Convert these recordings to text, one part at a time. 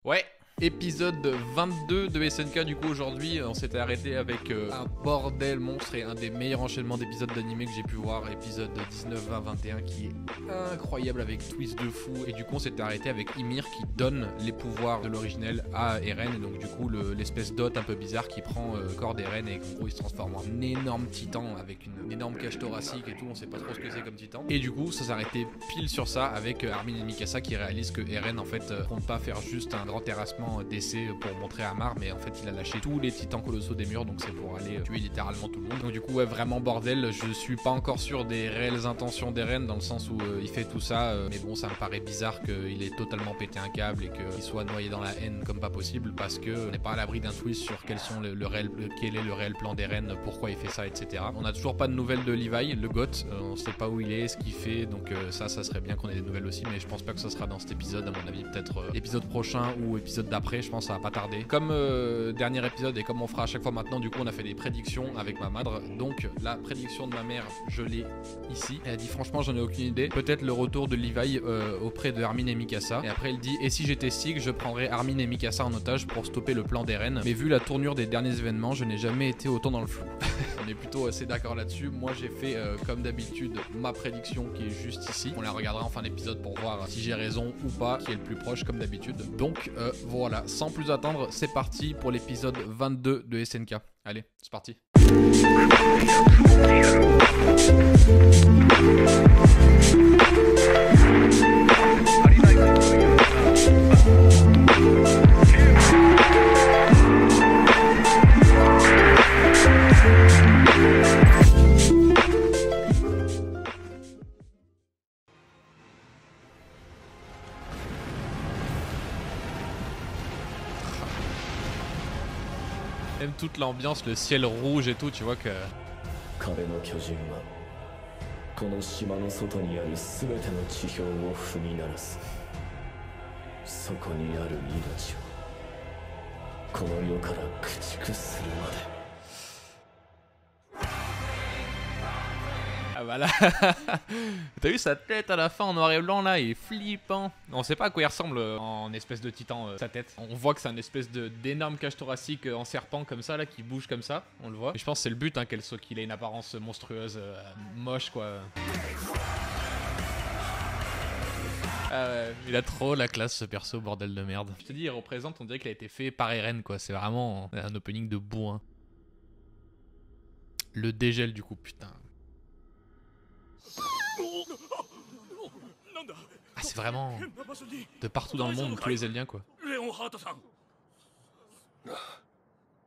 Ouais, épisode 22 de SNK. Du coup aujourd'hui on s'était arrêté avec un bordel monstre et un des meilleurs enchaînements d'épisodes d'animé que j'ai pu voir, épisode 19, 20, 21, qui est incroyable avec twist de fou. Et du coup on s'était arrêté avec Ymir qui donne les pouvoirs de l'originel à Eren, et donc du coup l'espèce d'hôte un peu bizarre qui prend corps d'Eren et en gros il se transforme en énorme titan avec une énorme cage thoracique et tout, on sait pas trop ce que c'est comme titan. Et du coup ça s'arrêtait pile sur ça avec Armin et Mikasa qui réalisent que Eren en fait compte pas faire juste un grand terrassement d'essai pour montrer à Mar, mais en fait il a lâché tous les titans colossaux des murs, donc c'est pour aller tuer littéralement tout le monde. Donc du coup ouais, vraiment bordel. Je suis pas encore sûr des réelles intentions d'Eren dans le sens où il fait tout ça, mais bon ça me paraît bizarre qu'il ait totalement pété un câble et qu'il soit noyé dans la haine comme pas possible, parce que on n'est pas à l'abri d'un twist sur quel est le réel plan d'Eren, pourquoi il fait ça, etc. On a toujours pas de nouvelles de Levi, le goth, on sait pas où il est, ce qu'il fait, donc ça serait bien qu'on ait des nouvelles aussi, mais je pense pas que ça sera dans cet épisode, à mon avis peut-être épisode prochain ou épisode d'après, je pense que ça va pas tarder. Comme dernier épisode et comme on fera à chaque fois maintenant, du coup on a fait des prédictions avec ma madre, donc la prédiction de ma mère je l'ai ici. Elle a dit franchement j'en ai aucune idée, peut-être le retour de Levi auprès de Armin et Mikasa, et après elle dit et si j'étais Sig je prendrais Armin et Mikasa en otage pour stopper le plan d'Eren, mais vu la tournure des derniers événements je n'ai jamais été autant dans le flou. On est plutôt assez d'accord là-dessus. Moi j'ai fait comme d'habitude ma prédiction qui est juste ici, on la regardera en fin d'épisode pour voir si j'ai raison ou pas, qui est le plus proche comme d'habitude. Donc voilà, sans plus attendre, c'est parti pour l'épisode 22 de SNK. Allez, c'est parti. Même toute l'ambiance, le ciel rouge et tout, tu vois que... 壁の巨人はこの島の外にある全ての地表を踏み鳴らす。そこにある命をこの世から駆逐するまで。 Ah bah là, t'as vu sa tête à la fin en noir et blanc là, il est flippant. On sait pas à quoi il ressemble en espèce de titan, sa tête. On voit que c'est un espèce d'énorme cage thoracique en serpent comme ça là, qui bouge comme ça, on le voit. Et je pense que c'est le but hein, qu'il ait une apparence monstrueuse, moche quoi. Il a trop la classe ce perso, bordel de merde. Je te dis, il représente, on dirait qu'il a été fait par Eren quoi, c'est vraiment un opening de bourrin. Le dégel du coup, putain. Ah, c'est vraiment de partout dans le monde, tous les aliens quoi.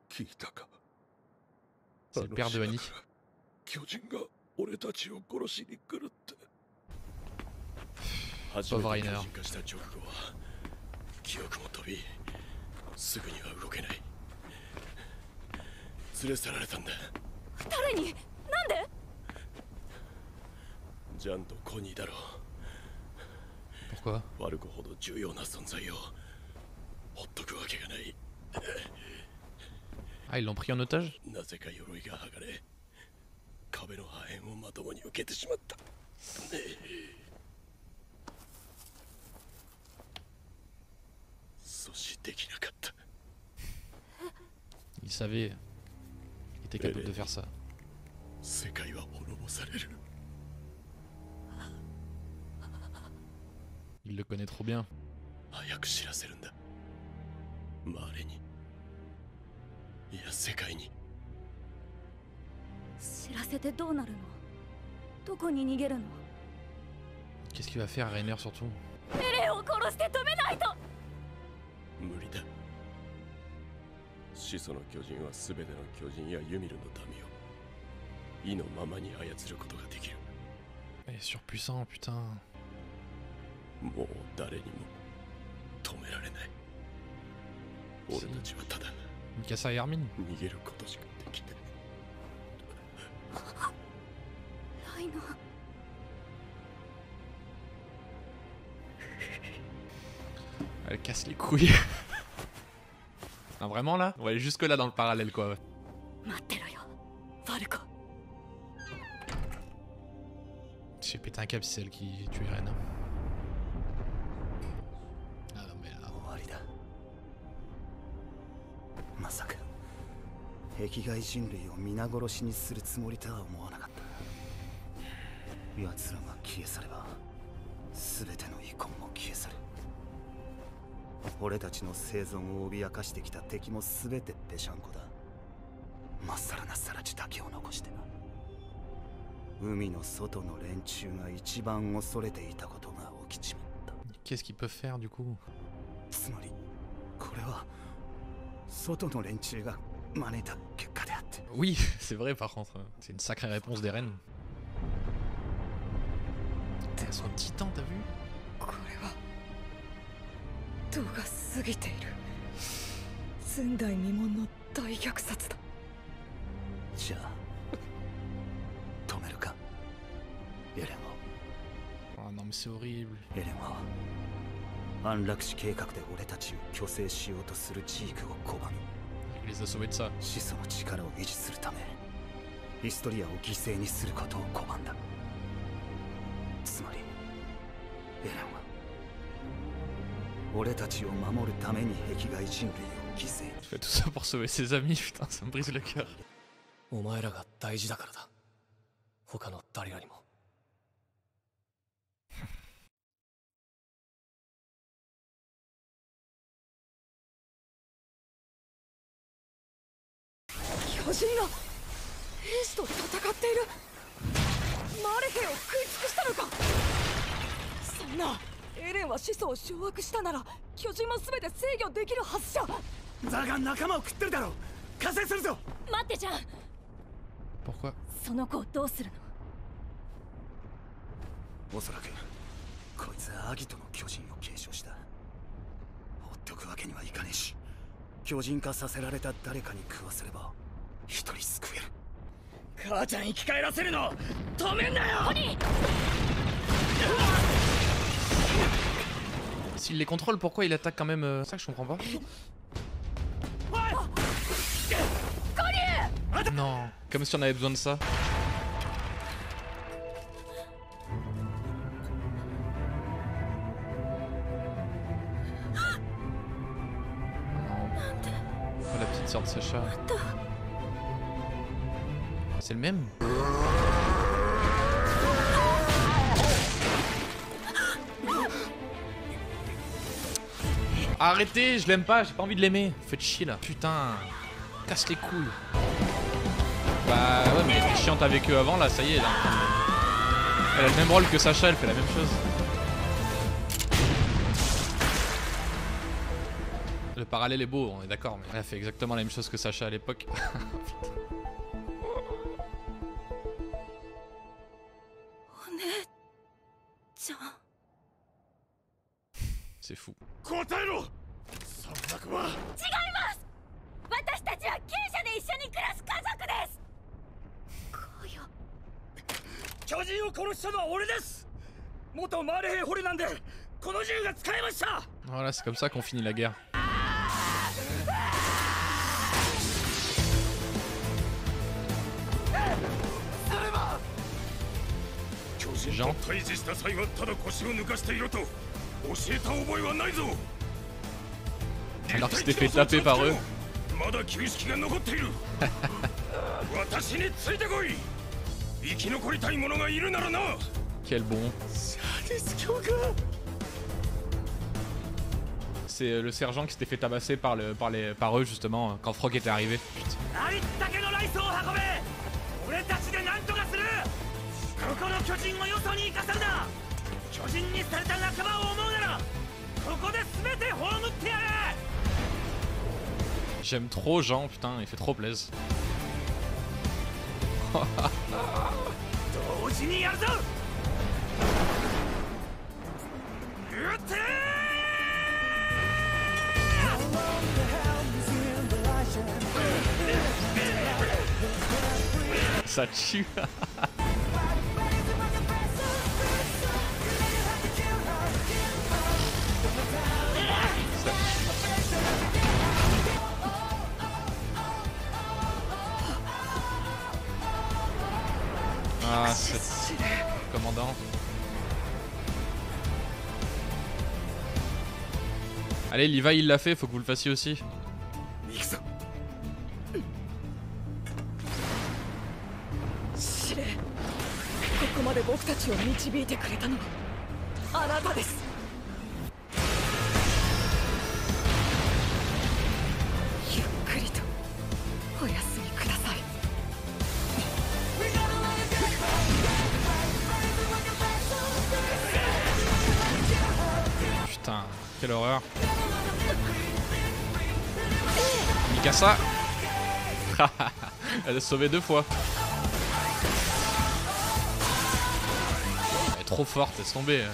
C'est le père de Annie. Pauvre Reiner. Pourquoi? Ah, ils l'ont pris en otage? Il savait qu'il était capable de faire ça. Il le connaît trop bien. Qu'est-ce qu'il va faire Reiner surtout? Il est surpuissant, putain. Mikasa et Armin. Elle casse les couilles. Non, vraiment là? On va aller jusque là dans le parallèle quoi. J'ai pété un câble, c'est celle qui tue Eren. Ah non mais là... さか壁外人類を皆殺しにするつもりとは思わなかった。奴らが消え去れば全ての遺恨も消え去る。俺たちの生存を脅かしてきた敵も全てぺしゃんこだ。まっさらなサラチだけを残してな。海の外の連中が一番恐れていたことが起きちまった。 Qu'est-ce qu'ils peuvent faire du coup? つまりこれは外の連中が招いた結果であって。 Oui, c'est vrai par contre. C'est une sacrée réponse des reines. Putain, son titan, t'as vu? これは度が過ぎている。前代未聞の大虐殺だ。じゃあ止めるかエレンを。 Oh non mais c'est horrible. エレンは安楽死計画で俺たちを虚勢しようとするジークを拒み、 Il les a sauvés de ça. 始祖の力を維持するためヒストリアを犠牲にすることを拒んだ。つまりエレンは俺たちを守るために壁外人類を犠牲に。 Il fait tout ça pour sauver ses amis, putain, ça me brise le cœur. お前らが大事だからだ。他の誰よりも。巨人が兵士と戦っている。マレ兵を食い尽くしたのか。そんな、エレンは始祖を掌握したなら巨人も全て制御できるはずじゃ。ザが仲間を食ってるだろう。加勢するぞ。待ってじゃん。 Pourquoi? その子をどうするの。おそらくこいつはアギトの巨人を継承した。放っておくわけにはいかねえし、巨人化させられた誰かに食わせれば一人救える。母ちゃん生き返らせるの止めんなよ。ポニー S'il les contrôle, pourquoi il attaque quand même ça que je comprends pas? Non, comme si on avait besoin de ça. Oh, la petite sœur de Sacha. C'est le même? Arrêtez, je l'aime pas, j'ai pas envie de l'aimer. Faites chier là. Putain, casse les couilles. Bah ouais, mais elle était chiante avec eux avant, là, ça y est, là. Elle a le même rôle que Sacha, elle fait la même chose. Le parallèle est beau, on est d'accord, mais elle a fait exactement la même chose que Sacha à l'époque. C'est fou. 答えろ。三作は。違います。私たちは厩舎で一緒に暮らす家族です。巨人を殺したのは俺です。元マレ兵捕虜なんでこの銃が使えました。 Voilà, c'est comme ça qu'on finit la guerre. Jean. Alors qu'il s'était fait taper par eux. Quel bon. C'est le sergent qui s'était fait tabasser par eux justement quand Frog était arrivé. Putain. J'aime trop Jean, putain, il fait trop plaisir. Ça tue. Ah, c'est commandant. Allez, Levi il l'a fait, faut que vous le fassiez aussi. まで僕たちを導いてくれたのはあなたです。ゆっくりとお休みください。Putain, quelle horreur. Mikasa. Elle a sauvé 2 fois. Elle est trop forte, laisse tomber.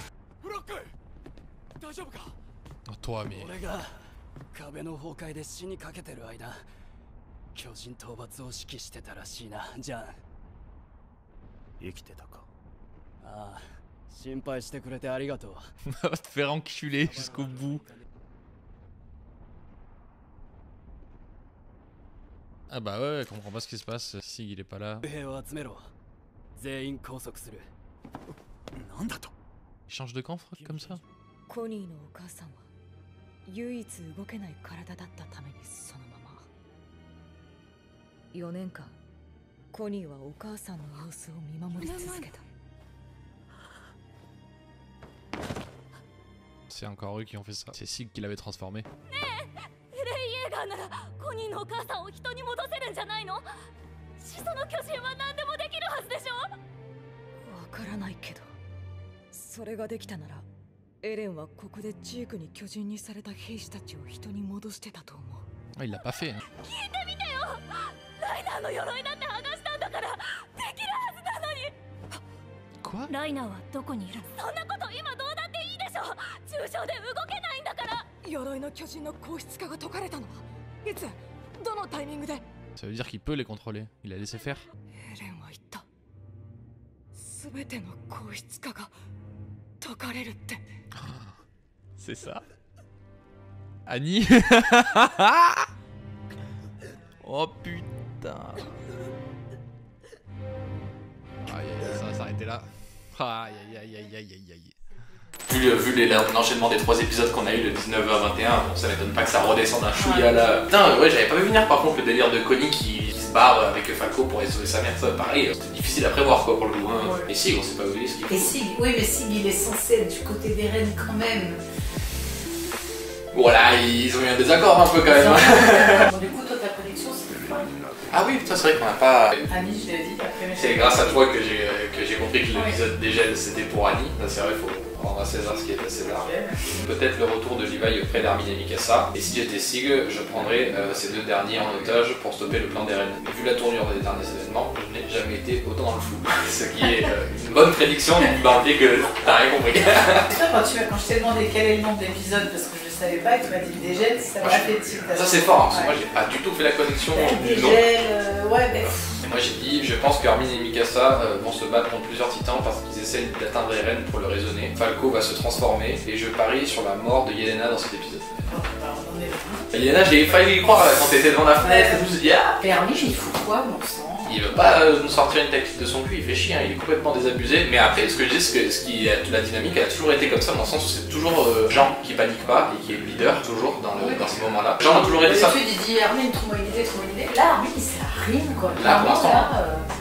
Oh, toi, mais... 壁の崩壊で死にかけてる間、巨人討伐を指揮してたらしいな、ジャン。生きてたか。ああ、心配してくれてありがとう。Va te faire enculer jusqu'au bout. Ah bah ouais, elle comprend pas ce qui se passe si il est pas là. 兵を集めろ。全員拘束する。なんだと。Il change de camp comme ça? コニーのお母さんは唯一動けない体だったためにそのまま。4年間コニーはお母さんの様子を見守り続けた。C'est encore eux qui ont fait ça. C'est Sig qui l'avait transformé. レイイエーガーならコニーのお母さんを人に戻せるんじゃないの？始祖の巨人は何でもできるはずでしょ。わからないけど、それができたならエレンはここでジークに巨人にされた兵士たちを人に戻してたと思う。Ah, il l'a pas fait. Hein. 聞いてみてよ。ライナーの鎧だって剥がしたんだからできるはずなのに。Quoi? ライナーはどこにいる？そんなこと今どうだっていいでしょ。重傷で動けないんだから。鎧の巨人の硬質化が解かれたのはいつ？どのタイミングで？ Ça veut dire qu'il peut les contrôler. Il a laissé faire. エレンは言った。すべての硬質化が解かれるって。C'est ça. Annie. Oh putain. Aïe aïe aïe, ça va s'arrêter là. Aïe aïe aïe aïe aïe aïe aïe. Vu l'enchaînement des 3 épisodes qu'on a eu, le 19 à 21, bon, ça m'étonne pas que ça redescende un chouïa là. Putain, ouais, j'avais pas vu venir par contre le délire de Connie qui se barre avec Falco pour aller sauver sa mère, ça pareil, c'était difficile à prévoir quoi pour le coup. Hein. Ouais. Et Sig, on sait pas où il est, ce qu'il faut. Et Sig, oui, mais Sig il est censé être du côté des reines quand même. Voilà, ils ont eu un désaccord un peu quand même. Bon, du coup, toi ta prédiction c'est quoi? Ah oui, putain, c'est vrai qu'on a pas. Annie, je l'ai dit après. C'est grâce à toi que j'ai compris que l'épisode des gels c'était pour Annie. C'est vrai, il faut rendre à César ce qui est à César. Peut-être le retour de Levi auprès d'Armin et Mikasa. Et si j'étais Sig, je prendrais ces 2 derniers en otage pour stopper le plan d'Eren. Mais vu la tournure des derniers événements, je n'ai jamais été autant dans le flou. Ce qui est une bonne prédiction d'une bandée que t'as rien compris. Quand je t'ai demandé quel est le nom de l'épisode, parce que je savais pas, et tu m'as dit des gels, ça m'a fait tilt. Ça c'est fort, parce que moi j'ai pas du tout fait la connexion. Des gels, ouais, mais. Moi j'ai dit, je pense qu'Armin et Mikasa vont se battre contre plusieurs titans parce qu'ils essaient d'atteindre Eren pour le raisonner. Falco va se transformer et je parie sur la mort de Yelena dans cet épisode. Yelena, j'ai failli y croire là, quand t'étais devant la fenêtre et tout, je me dis ah. Et Armin, il fout quoi, mon sang? Il veut pas nous sortir une tactique de son cul, il fait chier, hein, il est complètement désabusé. Mais après, ce que je dis, c'est que la dynamique elle a toujours été comme ça, dans le sens où c'est toujours Jean qui panique pas et qui est le leader, toujours dans ces moments-là. Jean a toujours été ça. Il dit Armin, trouve-moi une idée, trouve-moi une idée. Là, Armin, il sert à rien quoi. Là, pour l'instant,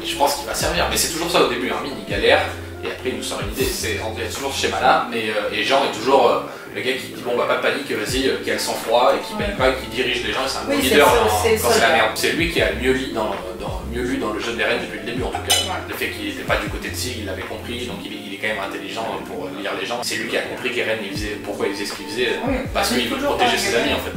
je pense qu'il va servir. Mais c'est toujours ça au début, Armin, il galère. Et après il nous sort une idée, il y a toujours ce schéma là, mais et Jean est toujours le gars qui dit bon bah pas de panique, vas-y, qui a le sang-froid et qui panique pas, qui dirige les gens, et c'est un bon leader quand c'est la merde. C'est lui qui a mieux lu dans le jeu d'Eren depuis le début en tout cas. Le fait qu'il n'était pas du côté de Sig, il l'avait compris, donc il est quand même intelligent pour lire les gens. C'est lui qui a compris qu'Eren pourquoi il faisait ce qu'il faisait, parce qu'il veut protéger ses amis en fait.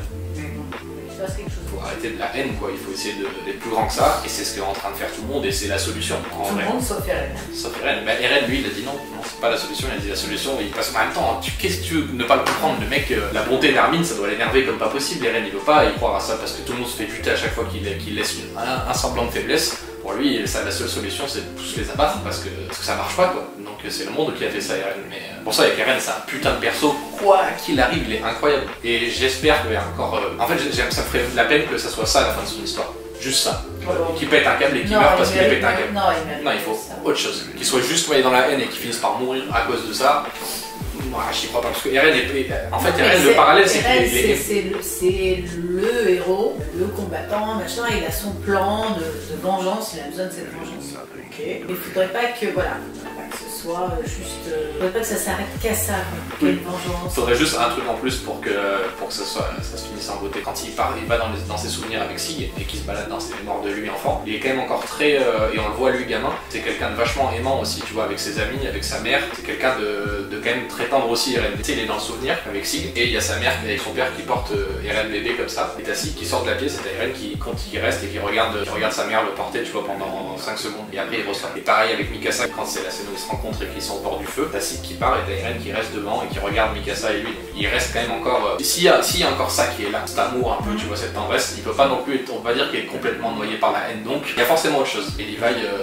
Il faut arrêter de la haine quoi, il faut essayer d'être plus grand que ça, et c'est ce qu'est en train de faire tout le monde, et c'est la solution. Tout le monde sauf Eren. Sauf Eren. Bah, Eren lui il a dit non, c'est pas la solution, il a dit la solution, et il passe en même temps, qu'est-ce que tu veux ne pas le comprendre, le mec, la bonté d'Armin ça doit l'énerver comme pas possible, Eren il veut pas y croire à ça parce que tout le monde se fait buter à chaque fois qu'il laisse un semblant de faiblesse. Pour lui, la seule solution c'est de tous les abattre parce que ça marche pas quoi. Donc c'est le monde qui a fait ça Eren. Mais pour ça avec Eren c'est un putain de perso, quoi qu'il arrive il est incroyable. Et j'espère qu'il y a encore... En fait ça me ferait la peine que ça soit ça à la fin de son histoire. Juste ça. Qui pète un câble et qui meurt parce qu'il a pété un câble. Non, il faut autre chose. Qu'il soit juste noyé dans la haine et qu'il finisse par mourir à cause de ça. Moi, j'y crois pas parce que Eren en fait Eren le parallèle c'est qu'il c'est le héros, le combattant, machin, il a son plan de vengeance, il a besoin de cette vengeance. Ok. Mais il faudrait pas que voilà, que ce soit juste. Je voudrais pas que ça s'arrête qu'à ça, quoi. Quelle vengeance. Faudrait juste un truc en plus pour que ça se finisse en beauté. Quand il va dans ses souvenirs avec Sig et qu'il se balade dans ses mémoires de lui enfant, il est quand même encore très, et on le voit lui gamin, c'est quelqu'un de vachement aimant aussi, tu vois, avec ses amis, avec sa mère, c'est quelqu'un de quand même très tendre aussi, Eren. Tu sais, il est dans le souvenir avec Sig, et il y a sa mère avec son père qui porte Eren bébé comme ça, et t'as Sig qui sort de la pièce, et t'as Eren qui reste et qui regarde sa mère le porter, tu vois, pendant 5 secondes, et après il ressort. Et pareil avec Mikasa, quand c'est la scène où ils se rencontrent et qu'ils sont au bord du feu, t'as Sig qui part et t'as Eren qui reste devant et qui regarde Mikasa et lui. Donc, il reste quand même encore. S'il y a encore ça qui est là, cet amour un peu, tu vois, cette tendresse, il peut pas non plus être, on va dire qu'il est complètement noyé par la haine, donc il y a forcément autre chose. Et Levi,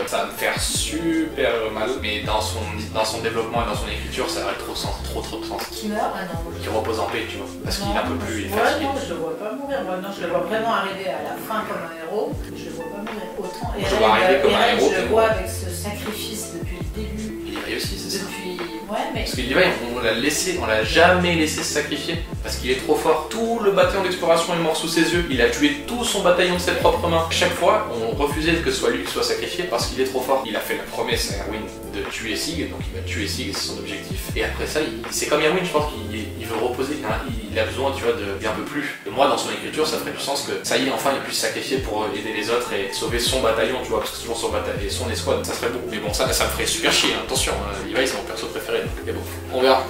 ça va me faire super mal, mais dans son développement et dans son écriture, ça aurait trop de sens. Qui meurt? Ah non. Qui repose en paix, tu vois, parce qu'il est un peu plus, il est Ouais, fatigué. non, je le vois pas mourir. Moi, non, je le vois vraiment arriver à la fin comme un héros. Je le vois pas mourir autant. Et Je le vois arriver comme un héros, je le vois avec ce sacrifice depuis le début. Il y aussi, c'est ça. Depuis. Ouais, mais. Parce que Levi, on l'a jamais laissé se sacrifier, parce qu'il est trop fort. Tout le bataillon d'exploration est mort sous ses yeux. Il a tué tout son bataillon de ses propres mains. Chaque fois, on refusait que ce soit lui qui soit sacrifié parce qu'il est trop fort. Il a fait la promesse à Erwin de tuer Sig, donc il va tuer Sig et c'est son objectif. Et après ça, c'est comme Erwin, je pense qu'il veut reposer. Hein, il a besoin, tu vois, d'un peu plus. Et moi, dans son écriture, ça ferait du sens que ça y est, enfin, il puisse se sacrifier pour aider les autres et sauver son bataillon, tu vois, parce que c'est toujours son bataillon et son escouade, ça serait beau. Mais bon, ça me ferait super chier, hein. Attention, Levi, c'est mon perso préféré. Mais bon, on verra.